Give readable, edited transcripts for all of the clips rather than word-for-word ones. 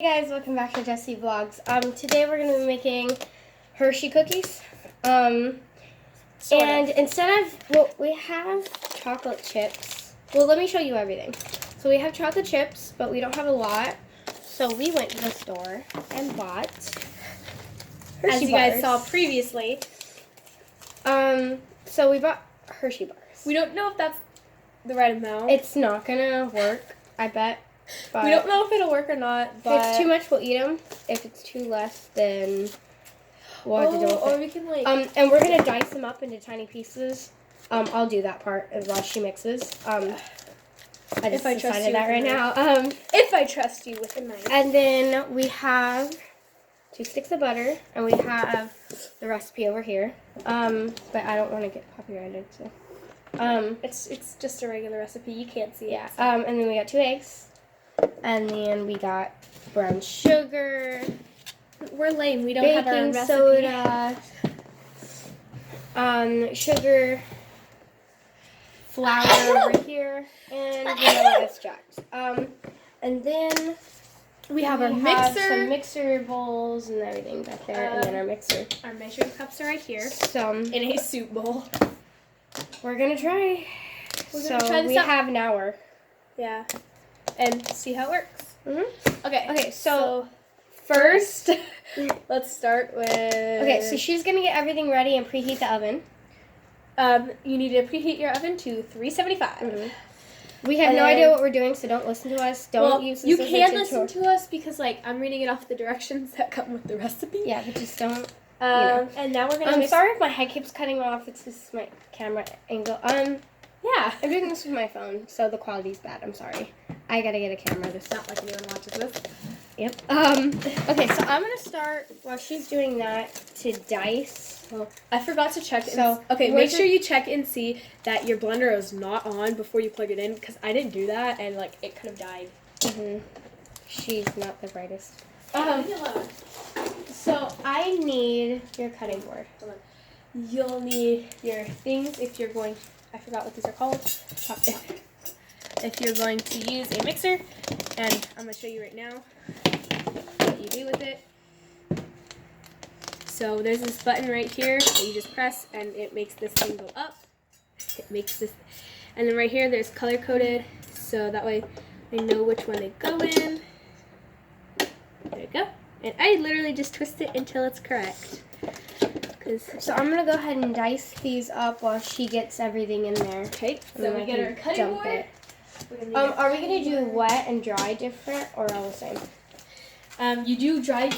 Hey guys, welcome back to Jessie Vlogs. Today we're going to be making Hershey cookies. And instead of, we have chocolate chips. Well, let me show you everything. So we have chocolate chips, but we don't have a lot. So we went to the store and bought Hershey bars. As you guys saw previously. So we bought Hershey bars. We don't know if that's the right amount. It's not going to work, I bet. But we don't know if it'll work or not. But if it's too much, we'll eat them. If it's too less, then we'll have to deal with or it. we can like. And we're gonna dice them up into tiny pieces. I'll do that part while she mixes. I just decided that right now. If I trust you with a knife. And then we have 2 sticks of butter, and we have the recipe over here. But I don't want to get copyrighted, so. It's just a regular recipe. You can't see it. Yeah. And then we got 2 eggs. And then we got brown sugar. We're lame. We don't have our own recipe. Baking soda. Sugar. Flour over here. And vanilla extract. And then we have our some mixer bowls and everything back there. And then our mixer. Our measuring cups are right here. In a soup bowl. We're going to try. We have an hour. Yeah. And see how it works. Mm-hmm. Okay, so first, let's start with... Okay, so she's going to get everything ready and preheat the oven. You need to preheat your oven to 375. Mm-hmm. We have no idea what we're doing, so don't listen to us. Don't use this. You can listen to us because, I'm reading it off the directions that come with the recipe. Yeah, but just don't. And now we're going to I'm sorry if my head keeps cutting off. It's just my camera angle. Yeah. I'm doing this with my phone, so the quality's bad. I'm sorry. I gotta get a camera. It's not like anyone watches this. Yep. Okay, so I'm gonna start while she's doing that to dice. Well, I forgot to check. Okay, make sure you check and see that your blender is not on before you plug it in, because I didn't do that and it could have died. Mhm. She's not the brightest. So I need your cutting board. Hold on. You'll need your things if you're going. I forgot what these are called. If you're going to use a mixer, and I'm going to show you right now what you do with it. So there's this button right here that you just press, and it makes this thing go up. It makes this, and then right here there's color coded, so that way I know which one they go in. There you go. And I literally just twist it until it's correct. So I'm going to go ahead and dice these up while she gets everything in there. Okay, so we get our cutting board. Are we going to do wet and dry different or all the same? You do dry.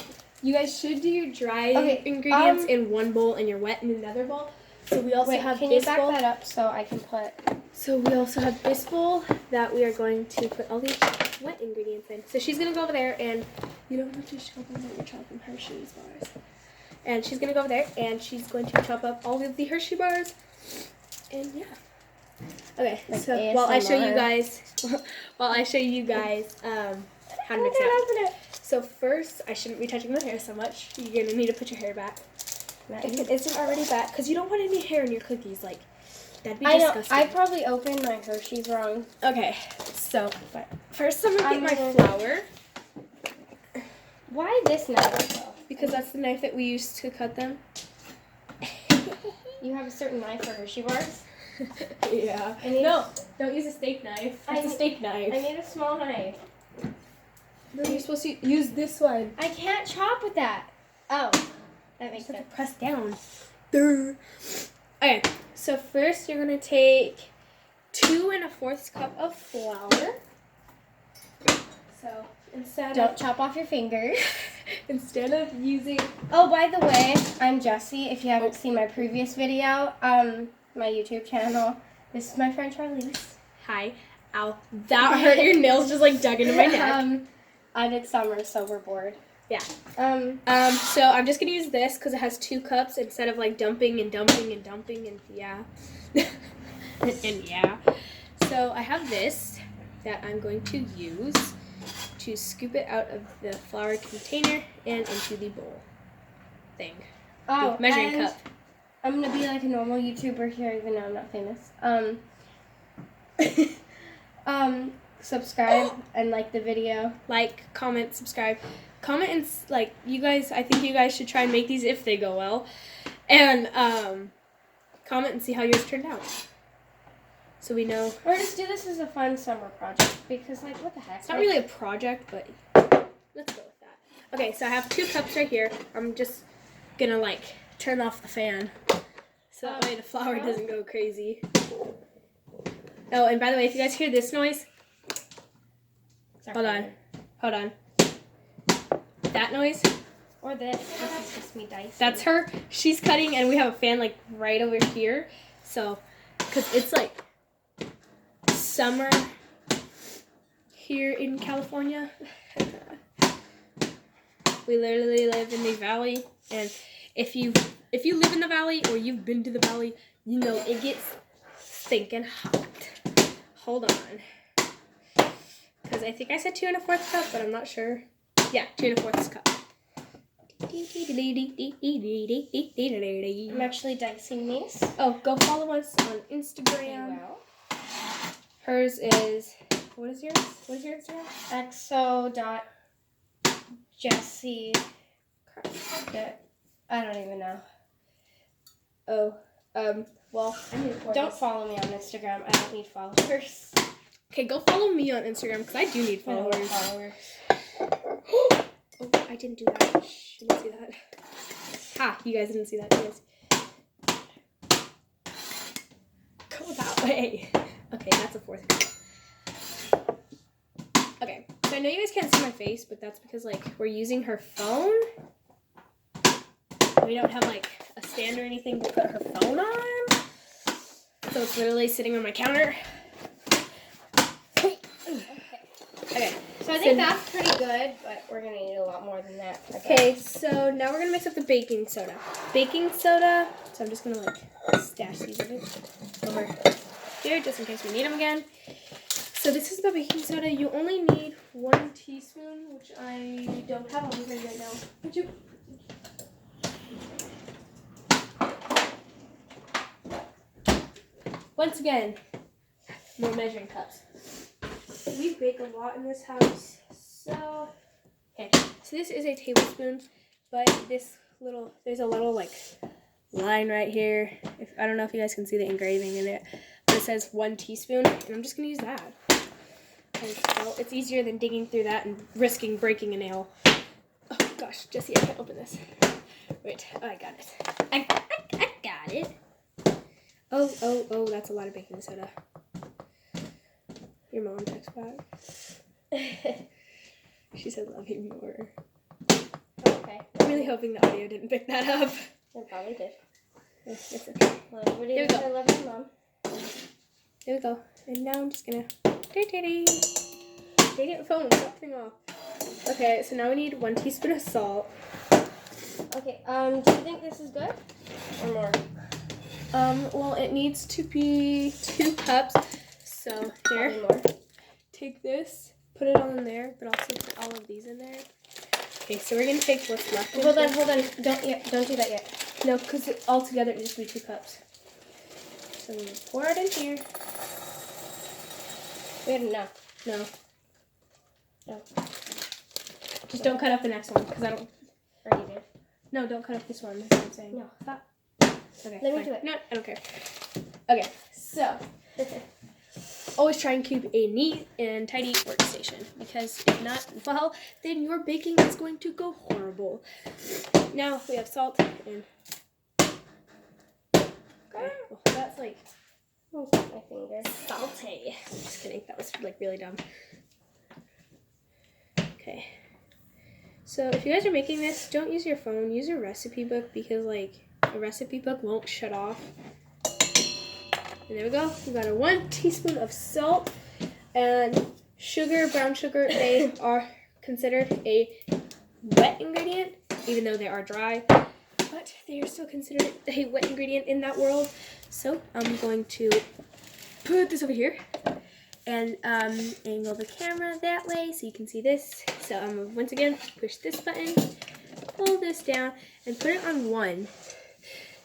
You guys should do your dry ingredients in one bowl and your wet in another bowl. So we also have can you back that up so I can put... So we also have this bowl that we are going to put all these wet ingredients in. So she's going to go over there and you don't have to show them that you're chopping Hershey's bars. And she's going to go over there, and she's going to chop up all of the Hershey bars. And, yeah. Okay, so ASMR. while I show you guys how to mix it up. So first, I shouldn't be touching the hair so much. You're going to need to put your hair back. If it isn't already back, because you don't want any hair in your cookies. That'd be disgusting. I probably opened my Hershey's wrong. Okay, so first I'm going to get my flour. Why this knife, though? Because that's the knife that we use to cut them. You have a certain knife for Hershey bars? Yeah. No, don't use a steak knife. It's a steak knife. I need a small knife. No, you're supposed to use this one. I can't chop with that. Oh, that makes sense. Press down. Okay, so first you're going to take 2 1/4 cup of flour. So don't chop off your fingers. Instead of using... Oh, by the way, I'm Jessie. If you haven't seen my previous video, my YouTube channel, this is my friend Charlize. Hi. Ow. That hurt. Your nails just dug into my neck. And it's summer, so we're bored. Yeah. So I'm just going to use this because it has 2 cups instead of dumping and dumping and dumping and yeah. and yeah. So I have this that I'm going to use to scoop it out of the flour container and into the bowl thing. Oh, the measuring cup. I'm going to be like a normal YouTuber here, even though I'm not famous. subscribe, and like the video. Like, comment, subscribe. Comment and, like, you guys, I think you guys should try and make these if they go well. And, comment and see how yours turned out. So we know. Or just do this as a fun summer project, because, like, what the heck? It's not really a project, but let's go with that. Okay, so I have 2 cups right here. I'm just gonna, like, turn off the fan. So that way the flour doesn't go crazy. Oh, and by the way, if you guys hear this noise, hold on. That noise, Or this is just me dicing. that's her. She's cutting, and we have a fan like right over here. So, because it's like summer here in California. We literally live in the valley, and if you live in the valley or you've been to the valley, you know it gets stinking hot. Hold on. Because I think I said 2 1/4 cup, but I'm not sure. Yeah, 2 1/4 cup. I'm actually dicing these. Oh, go follow us on Instagram. Well, Hers is, what is yours? What is your Instagram? exo.jessie. I don't even know. Oh, well, Don't follow me on Instagram. I don't need followers. Okay, go follow me on Instagram because I do need followers. Oh, I didn't do that. Shh, you didn't see that. Ha, you guys didn't see that, you guys. Go that way. Okay, that's a 4th cup. Okay, so I know you guys can't see my face, but that's because, like, we're using her phone. We don't have, like, a stand or anything to put her phone on. So it's literally sitting on my counter. Okay. So I think that's pretty good, but we're going to need a lot more than that. Okay, so now we're going to mix up the baking soda. Baking soda, so I'm just going to, like, stash these over here just in case we need them again. So this is the baking soda. You only need 1 teaspoon, which I don't have on me right now. Would you? Once again, more measuring cups. We bake a lot in this house, so okay. So this is a tablespoon, but there's a little like line right here. I don't know if you guys can see the engraving in it, but it says 1 teaspoon, and I'm just gonna use that. And so it's easier than digging through that and risking breaking a nail. Oh gosh, Jessie, I can't open this. Wait, oh, I got it. I got it. Oh, that's a lot of baking soda. Your mom texts back. She said, love you more. Okay. I'm really hoping the audio didn't pick that up. It probably did. It's okay. Well, everybody Here we knows go. I love your mom. There we go. And now I'm just gonna... Dang it, phone, stop turning off. Okay, so now we need 1 teaspoon of salt. Okay, do you think this is good? Or more? Well, it needs to be 2 cups. So here, Probably more. take this, put it all in there, but also put all of these in there. Okay, so we're gonna take what's left. Hold on. Don't do that yet. No, because all together it needs to be 2 cups. So I'm gonna pour it in here. We had enough. No, No. just don't cut up the next one because I don't. Already did. No, don't cut up this one. That's what I'm saying. No. Stop. Okay. Let me fine. do it. No, I don't care. Okay, so always try and keep a neat and tidy workstation because if not, well, then your baking is going to go horrible. Now we have salt and. Okay, well, that's like My finger. salty. Just kidding. That was like really dumb. Okay. So if you guys are making this, don't use your phone. Use your recipe book because like a recipe book won't shut off. And there we go. We got a 1 teaspoon of salt and sugar, brown sugar. They are considered a wet ingredient, even though they are dry. But they are still considered a wet ingredient in that world. So I'm going to put this over here and angle the camera that way so you can see this. So I'm going to once again push this button, pull this down, and put it on 1.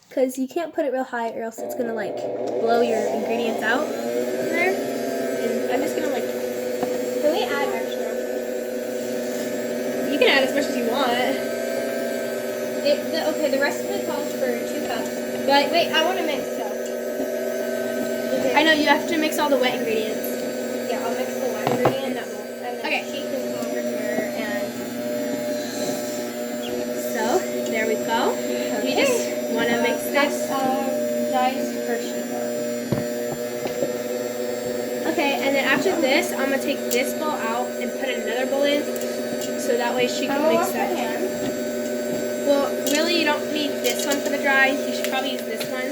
Because you can't put it real high or else it's going to like blow your ingredients out there. And I'm just going to like add as much as you want. Okay, the recipe calls for 2 cups. But Wait, I want to mix though. I know you have to mix all the wet ingredients. Yeah, I'll mix the wet ingredient In that bowl. and then Okay. she can come over here and. So there we go. We just want to mix this. Diced Hershey bar. Okay, and then after this, I'm gonna take this bowl out and put another bowl in, so that way she can mix that. Well, really, you don't need this one for the dry. You should probably use this one,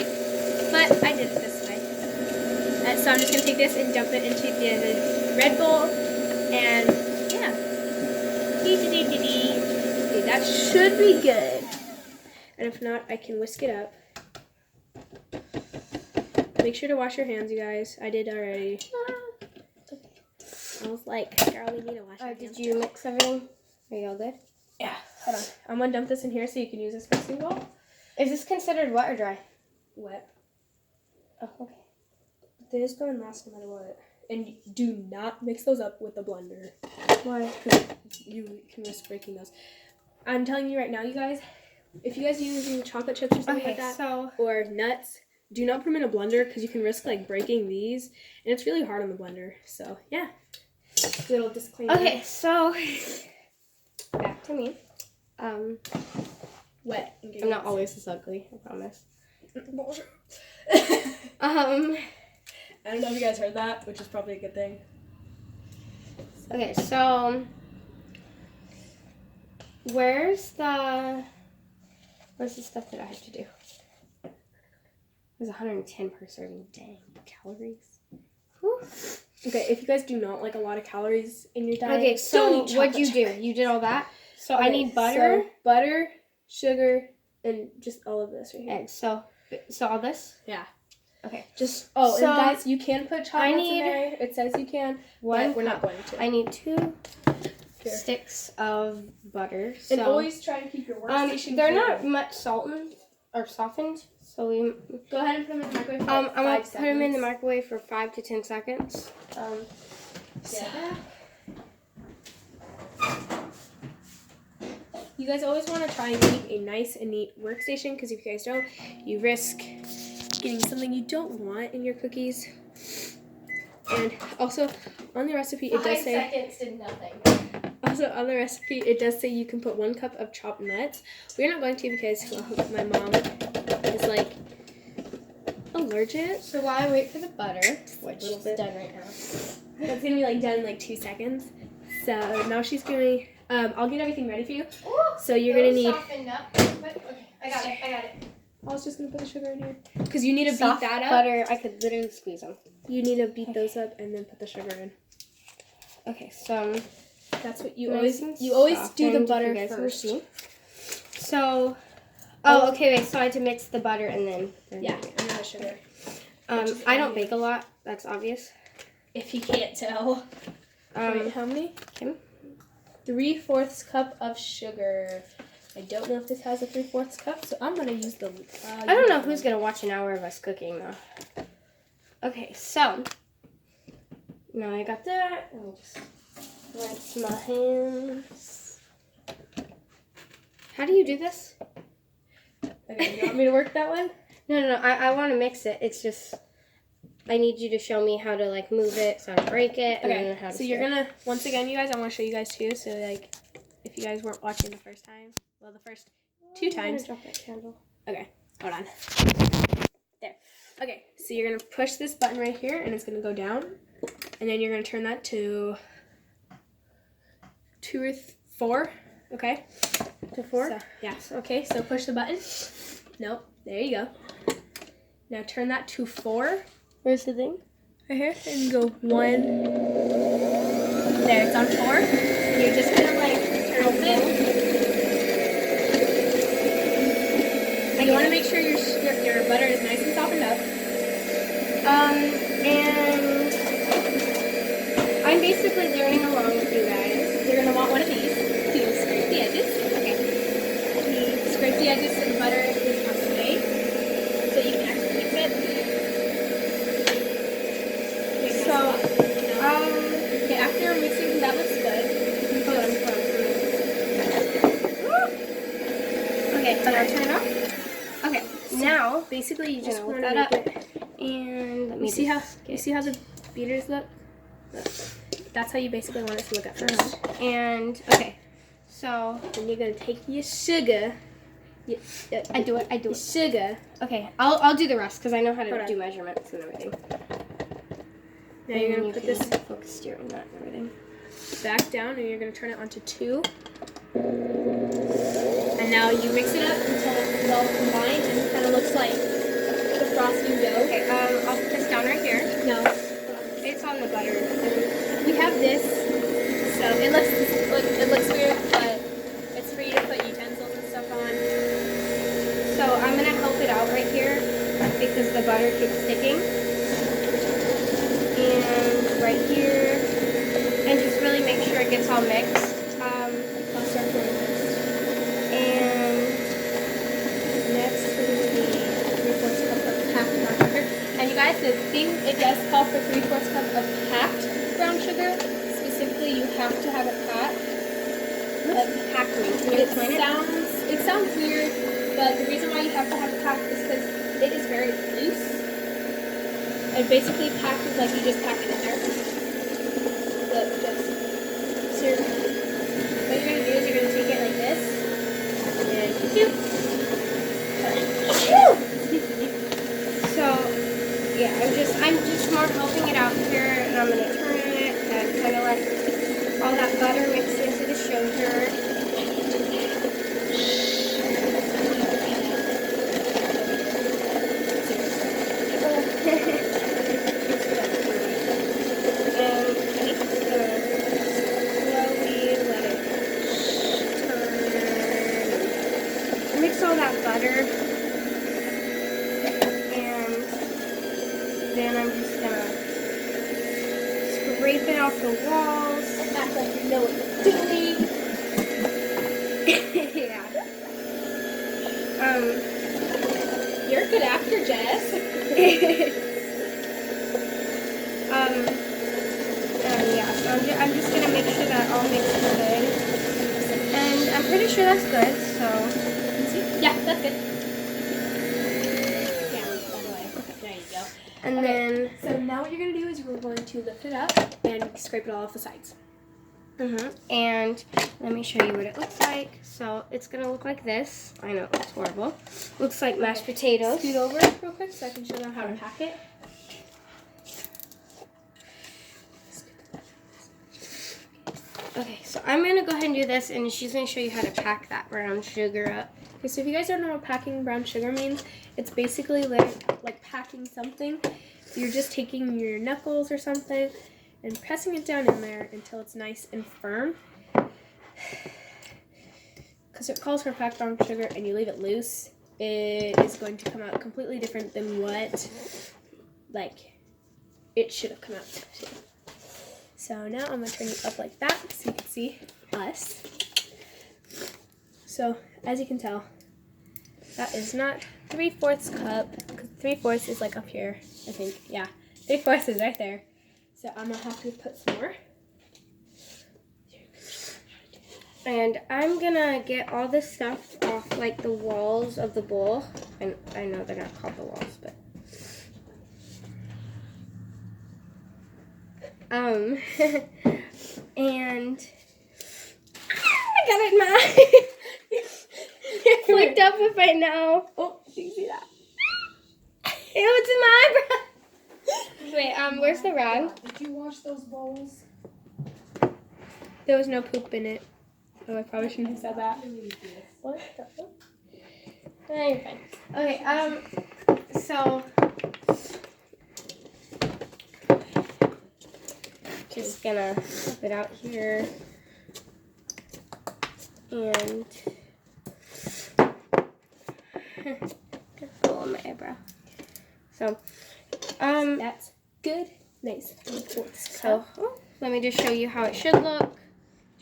but I did it this way. So I'm just gonna take this and dump it into the red bowl, and yeah, okay, that should be good. And if not, I can whisk it up. Make sure to wash your hands, you guys. I did already. I was like, girl, we need to wash our hands. Did you mix everything? Are you all good? Yeah, hold on. I'm gonna dump this in here so you can use this mixing bowl. Is this considered wet or dry? Wet. Oh, okay. This is going last no matter what. And do not mix those up with the blender. Why? Because you can risk breaking those. I'm telling you right now, you guys, if you guys are using chocolate chips or something like that, or nuts, do not put them in a blender because you can risk like breaking these. And it's really hard on the blender. So, yeah. Little disclaimer. Okay, so back to me. Wet. I'm not always this ugly, I promise. Bonjour. I don't know if you guys heard that, which is probably a good thing. Okay, so where's the stuff that I have to do? There's 110 per serving. Dang, calories. Whew. Okay, if you guys do not like a lot of calories in your diet, okay, so don't eat what'd you chocolate do? You did all that? So Okay, I need butter. So butter, sugar, and just all of this right here. And so all this? Yeah. Okay. Just so and guys, you can put chocolates need in there. It says you can, one but we're not going to. I need 2 Here. sticks of butter. And So always try and keep your workstation they're clean. not much salted or softened, so we Go ahead and put them in the microwave for I'm like gonna 5 put seconds. them in the microwave for 5 to 10 seconds. Yeah. You guys always want to try and keep a nice and neat workstation because if you guys don't, you risk getting something you don't want in your cookies. And also, on the recipe, it does say... 5 seconds did nothing. Also, on the recipe, it does say you can put 1 cup of chopped nuts. We're not going to because my mom is, like, allergic. So while I wait for the butter, which little is bit. done right now. That's going to be, like, done in, like, 2 seconds. So, now she's going to... I'll get everything ready for you. So, you're going to need... Softened up. Okay, I got it. I was just going to put the sugar in here. Because you need to beat Soft that up. butter, I could literally squeeze them. You need to beat those up and then put the sugar in. Okay, so... That's what you Nice always... and You always do the softened, butter if you guys can first. see. So... Oh, okay, wait, so I had to mix the butter and then... Yeah, and then the sugar. I don't bake a lot, that's obvious. If you can't tell. Wait, how many? Kim? 3/4 cup of sugar. I don't know if this has a 3/4 cup, so I'm gonna use the. I don't know who's gonna watch an hour of us cooking though. Okay, so now I got that. Let me just rinse my hands. How do you do this? Okay, you want me to work that one? No. I want to mix it. It's just I need you to show me how to like move it, so to break it, and then how to. So you're gonna once again, you guys. I want to show you guys too. So like, if you guys weren't watching the first time, well, the first 2 times. Drop that candle. Okay, hold on. There. Okay, so you're gonna push this button right here, and it's gonna go down, and then you're gonna turn that to 2 or 4. Okay. To 4. So, yeah. Okay. So push the button. Nope. There you go. Now turn that to 4. Where's the thing? Right here, and go 1. There, it's on 4. And you're just gonna like turn it. And you want to make sure your butter is nice and softened up. And I'm basically learning along with you guys. You're gonna want one of these to scrape the edges. Okay. Scrape the edges so the butter is not stay, so you can actually mix it. Okay, after mixing, that looks good. Hold on. Okay, now turn it off. Okay, now basically you just look want to that make up. it. And let me You see how just you see how the beaters look? Look. That's how you basically want it to look at first. And okay, so Then you're gonna take your sugar. I do it. Your sugar. Okay, I'll do the rest because I know how to Hold on. do measurements and everything. Now you're And gonna you put can this focus steer and that and everything. back down, and you're gonna turn it onto 2. And now you mix it up until it's well combined and it kind of looks like the frosting dough. Okay, I'll put this down right here. No, It's on the butter. we have this, so it looks weird, but it's for you to put utensils and stuff on. So I'm gonna help it out right here because the butter keeps sticking. And right here, and just really make sure it gets all mixed. And Next, we're going to be 3/4 cup of packed brown sugar. And you guys, the thing, it does call for 3/4 cup of packed brown sugar. Specifically, you have to have it packed. what's packed mean? Can you explain it? It sounds weird, but the reason why you have to have it packed is because it is very loose. And basically, packed is like you just pack it in there. But just so what you're gonna do is you're gonna take it like this, and So yeah, I'm just more helping it out here, and I'm gonna turn it and kind of let all that butter mix into the sugar. Mix all that butter, and then I'm just gonna scrape it off the walls. act like you know what you're doing. Yeah. You're a good actor, Jess. Yeah, so I'm just gonna make sure that all mixed good. And I'm pretty sure that's good, so. Yeah, that's good. Yeah, by the way. Okay, there you go. And Okay. then. So now what you're going to do is you're going to lift it up and scrape it all off the sides. And let me show you what it looks like. So it's gonna look like this. I know, it's horrible. Looks like mashed potatoes. Scoot over real quick so I can show them how to pack it. Okay, so I'm gonna go ahead and do this, and she's gonna show you how to pack that brown sugar up. Okay, so if you guys don't know what packing brown sugar means, it's basically like packing something. So you're just taking your knuckles or something and pressing it down in there until it's nice and firm. Because it calls for packed brown sugar and you leave it loose, it is going to come out completely different than what it should have come out to. So now I'm going to turn it up like that so you can see us. So as you can tell, that is not 3/4 cup, because 3/4 is like up here, I think. Yeah, 3/4 is right there. So I'm going to have to put some more. And I'm gonna get all this stuff off like the walls of the bowl. And I know they're not called the walls, but and I got it in my eye. You're flicked up if I know. Oh, you see that? Ew, it's in my eyebrow. Wait, where's the rag? Did you wash those bowls? There was no poop in it. Oh, I probably shouldn't have said that. What the fuck? No, you're fine. Okay, so just gonna flip it out here and go on my eyebrow. So, That's good. Nice. so let me just show you how it should look.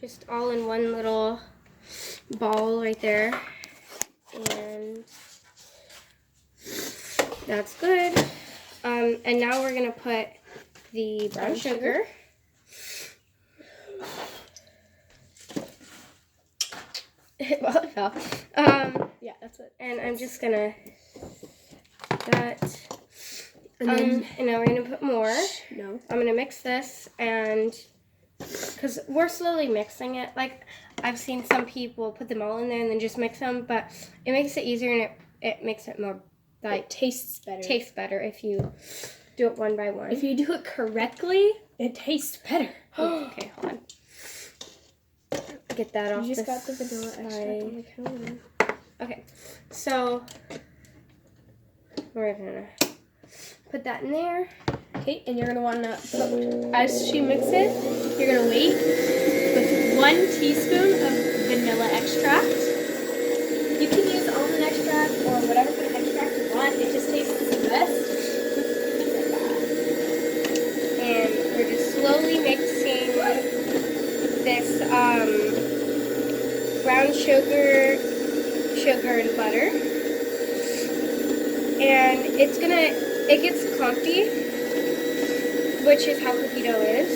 Just all in one little ball right there. And that's good. And now we're gonna put the brown sugar. Well, it fell. Yeah, that's it. And I'm just gonna that. And then And now we're gonna put more. no. I'm gonna mix this, and because we're slowly mixing it. Like I've seen some people put them all in there and then just mix them, but it makes it easier and it makes it more like It tastes better. if you do it one by one. If you do it correctly, it tastes better. Okay, hold on. Get that off. You just the got the vanilla extract side. on the counter. Okay, so we're gonna put that in there. Okay, and you're gonna wanna put, as she mixes, you're gonna wait with 1 teaspoon of vanilla extract. You can use almond extract or whatever kind of extract you want. It just tastes the best. And we're just slowly mixing this brown sugar and butter. And it gets clumpy, which is how cookie dough is.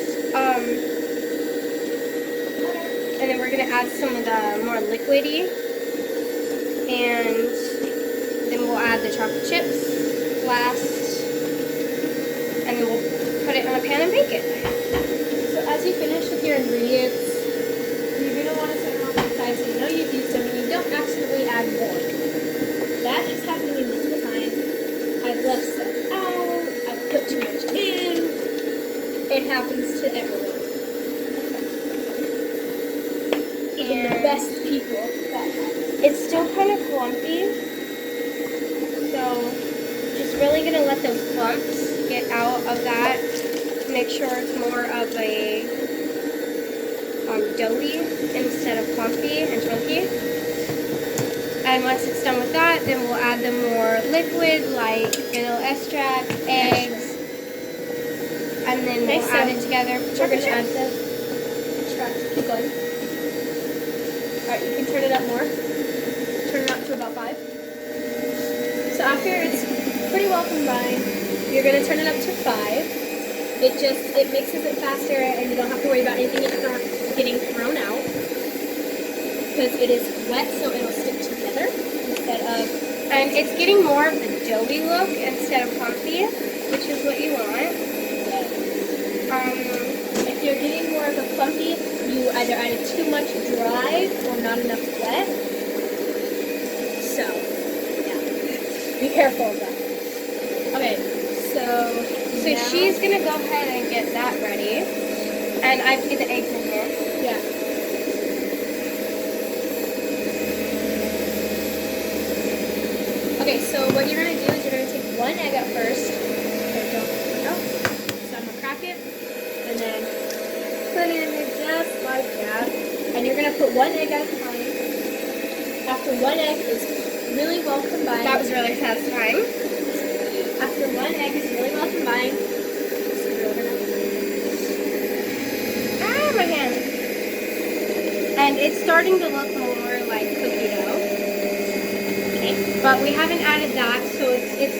And then we're gonna add some of the more liquidy, and then we'll add the chocolate chips last, and then we'll put it on a pan and bake it. So as you finish with your ingredients, you're gonna want to set them off to the side so you know you've used them and you don't accidentally add more. That is happening in multiple times. I've left some out. I've put too much in. It happens to everyone. Even the And best people that happens. it's still kind of clumpy, so just really gonna let those clumps get out of that. Make sure it's more of a doughy instead of clumpy and chunky. And once it's done with that, then we'll add the more liquid like vanilla extract, eggs, and then we'll Okay, add so it together. We're gonna add the extract. Keep going. Alright, you can turn it up more. Turn it up to about 5. So after it's pretty well combined, you're gonna turn it up to 5. It mixes it faster and you don't have to worry about anything getting thrown out. Because it is wet, so it'll stick together instead of. And it's getting more of a doughy look instead of clumpy, which is what you want. If you're getting more of a clumpy, you either added too much dry or not enough wet. So, yeah. Be careful of that. Okay, so now, she's gonna go ahead and get that ready, and I put the eggs in here. yeah. Okay, so what you're gonna do is you're gonna take 1 egg at first. Okay, don't no. So I'm gonna crack it, and then put it in there just like that. And you're gonna put 1 egg at a time. After 1 egg is really well combined. That was really satisfying. After 1 egg is really well combined, so you're gonna. Ah, my hand. And it's starting to look more like cookie dough. Okay. But we haven't added that, so it's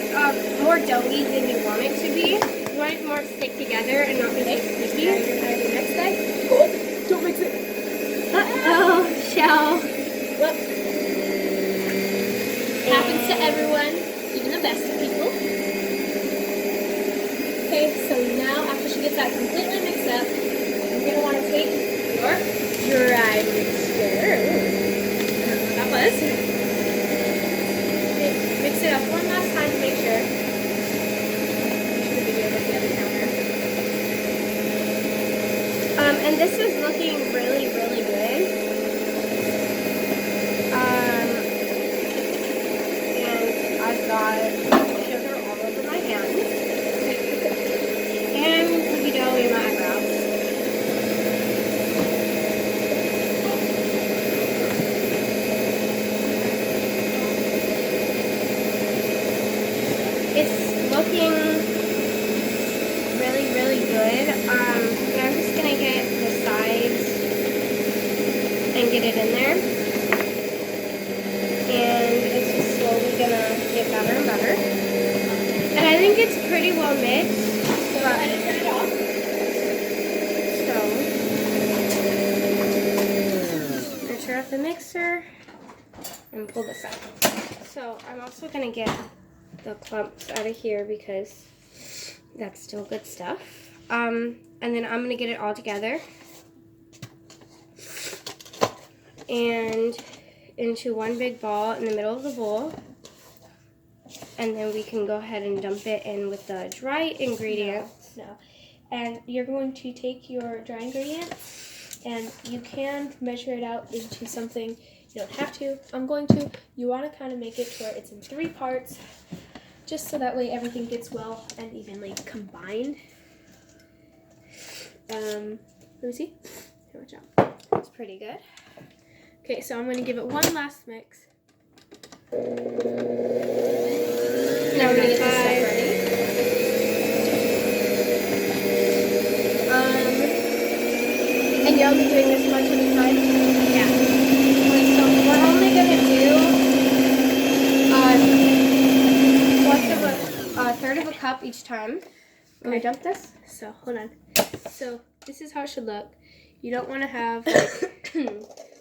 more doughy than you want it to be. You want it more to stick together and not be like sticky. Now you're gonna add the next egg. Oh, don't mix it. Uh-oh, shell. Whoops. Happens to everyone, even the best of people. Okay, so now after she gets that completely mixed up, you're going to want to take your dry mixture. I don't know what that was. Okay, mix it up one last time to make sure. Make sure the video goes the other counter. And this is looking really, really good. And I've got sugar all over my hands. And cookie dough in my eyebrows. It's looking really, really good. And I'm just gonna get the sides and get it in there. And it's just slowly gonna get better and better. And I think it's pretty well mixed. So go ahead and turn it off. So, I'm gonna turn off the mixer. and pull this out. So I'm also gonna get the clumps out of here because that's still good stuff. And then I'm gonna get it all together and into one big ball in the middle of the bowl. And then we can go ahead and dump it in with the dry ingredients. No. And you're going to take your dry ingredients and you can measure it out into something. You don't have to. I'm going to. You want to kind of make it to where it's in 3 parts, just so that way everything gets well and evenly combined. Let me see. Here, watch out. It's pretty good. Okay, so I'm going to give it one last mix. Now we're gonna get this stuff ready. And you'll be doing this much at a time? Yeah. Okay, so we're only gonna do a third of a cup each time. Can we dump this? So, hold on. So, this is how it should look. You don't want to have,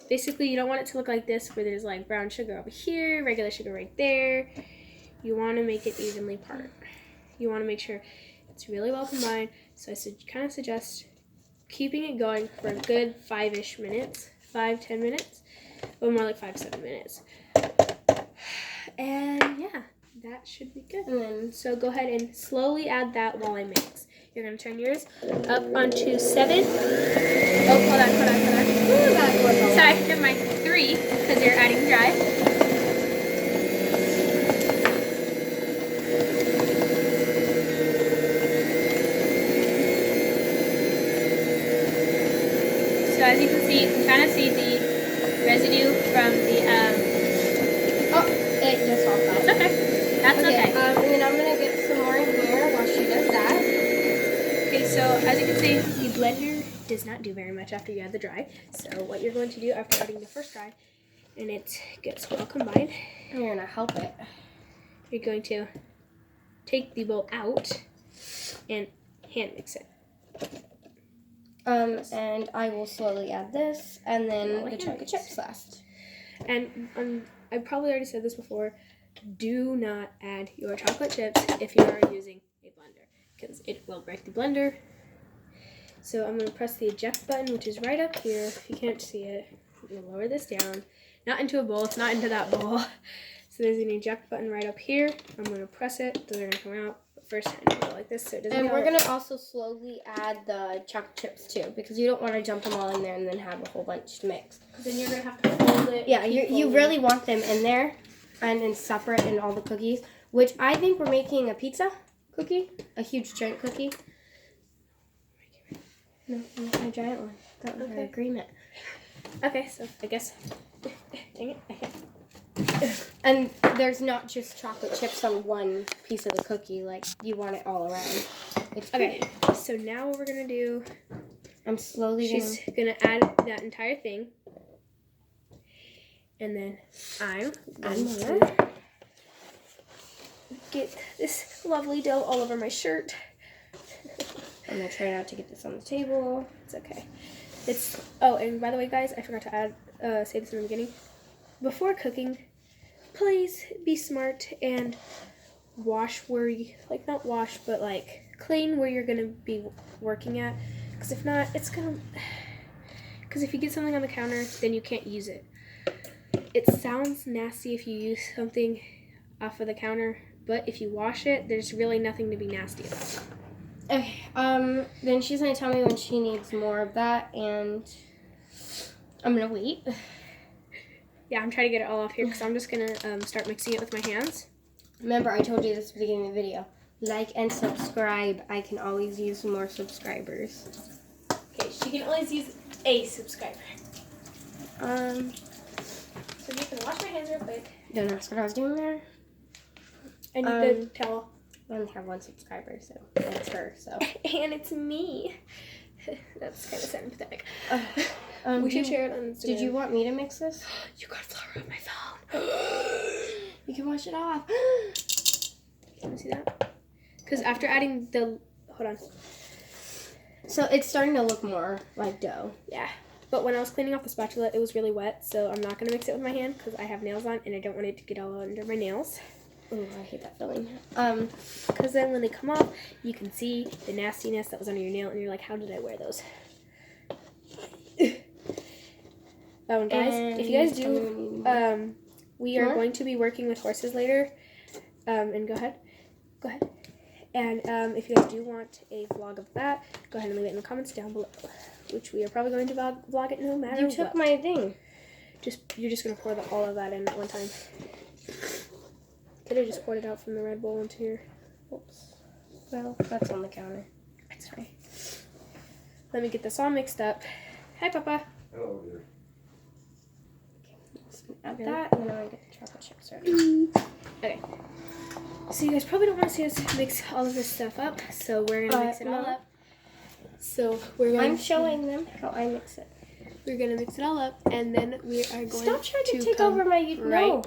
basically, you don't want it to look like this where there's like brown sugar over here, regular sugar right there. You want to make it evenly part. You want to make sure it's really well combined. So, I kind of suggest keeping it going for a good 5-ish minutes, 5-10 minutes, but more like 5 to 7 minutes. And yeah, that should be good. And then So go ahead and slowly add that while I mix. You're going to turn yours up onto 7. Oh, hold on. Sorry, never mind. 3, because you're adding dry. So as you can see, you can kind of see the residue from the, it just all fell. it's okay. That's okay. And then I'm gonna get some more in here while she does that. Okay, so as you can see, the blender does not do very much after you add the dry. So what you're going to do after adding the first dry, and it gets well combined, You're gonna help it. you're going to take the bowl out and hand mix it. And I will slowly add this, and then the chocolate chips last. And I probably already said this before, do not add your chocolate chips if you are using a blender, because it will break the blender. So I'm going to press the eject button, which is right up here. If you can't see it, I'm going to lower this down. Not into a bowl, it's not into that bowl. So there's an eject button right up here. I'm going to press it, those are going to come out. But first, I'm going to go like this so it doesn't And go we're gonna also slowly add the chocolate chips too, because you don't want to dump them all in there and then have a whole bunch to mix. then you're going to have to fold it. Yeah, you really want them in there and then separate in all the cookies, which I think we're making a pizza cookie, a huge giant cookie. No, I'm making a giant one. That was our agreement. Okay, so I guess. Dang it, I can't. And there's not just chocolate chips on one piece of the cookie, like you want it all around. It's Okay, so now what we're going to do, I'm slowly she's going to add that entire thing. And then I'm going to get this lovely dough all over my shirt. I'm gonna try not to get this on the table. It's okay. Oh, and by the way, guys, I forgot to say this in the beginning. Before cooking, please be smart and wash where you, like not wash, but like clean where you're gonna be working at. Because if not, it's gonna, because if you get something on the counter, then you can't use it. It sounds nasty if you use something off of the counter, but if you wash it, there's really nothing to be nasty about. Okay, then she's gonna tell me when she needs more of that, and I'm gonna wait. Yeah, I'm trying to get it all off here because I'm just gonna start mixing it with my hands. Remember, I told you this at the beginning of the video. Like and subscribe. I can always use more subscribers. Okay, she can always use a subscriber. So you can wash my hands real quick. Don't ask what I was doing there. I need the towel. I only have one subscriber, so that's her. So And it's me. That's kind of sad and pathetic. do We should you- share it on Instagram. Did you want me to mix this? You got flour on my phone. You can wash it off. Can you see that? Because after adding the... Hold on. So it's starting to look more like dough. Yeah. But when I was cleaning off the spatula, it was really wet, so I'm not going to mix it with my hand because I have nails on and I don't want it to get all under my nails. Oh, I hate that feeling. Because then when they come off, you can see the nastiness that was under your nail and you're like, how did I wear those? And guys, if you guys do, we are going to be working with horses later. And go ahead. And if you guys do want a vlog of that, go ahead and leave it in the comments down below. Which we are probably going to vlog it no matter You what. took my thing. You're just gonna pour all of that in at one time. Could have just poured it out from the Red Bull into here. Oops. Well, that's on the counter. That's fine. Let me get this all mixed up. Hi, Papa. Hello, dear. Add that, and then I'm gonna get the chocolate chips ready. Okay. So you guys probably don't want to see us mix all of this stuff up, so we're gonna mix it all no. up. So we're going. I'm showing them how I mix it. We're gonna mix it all up, and then we are going. Stop trying to take come over my right no.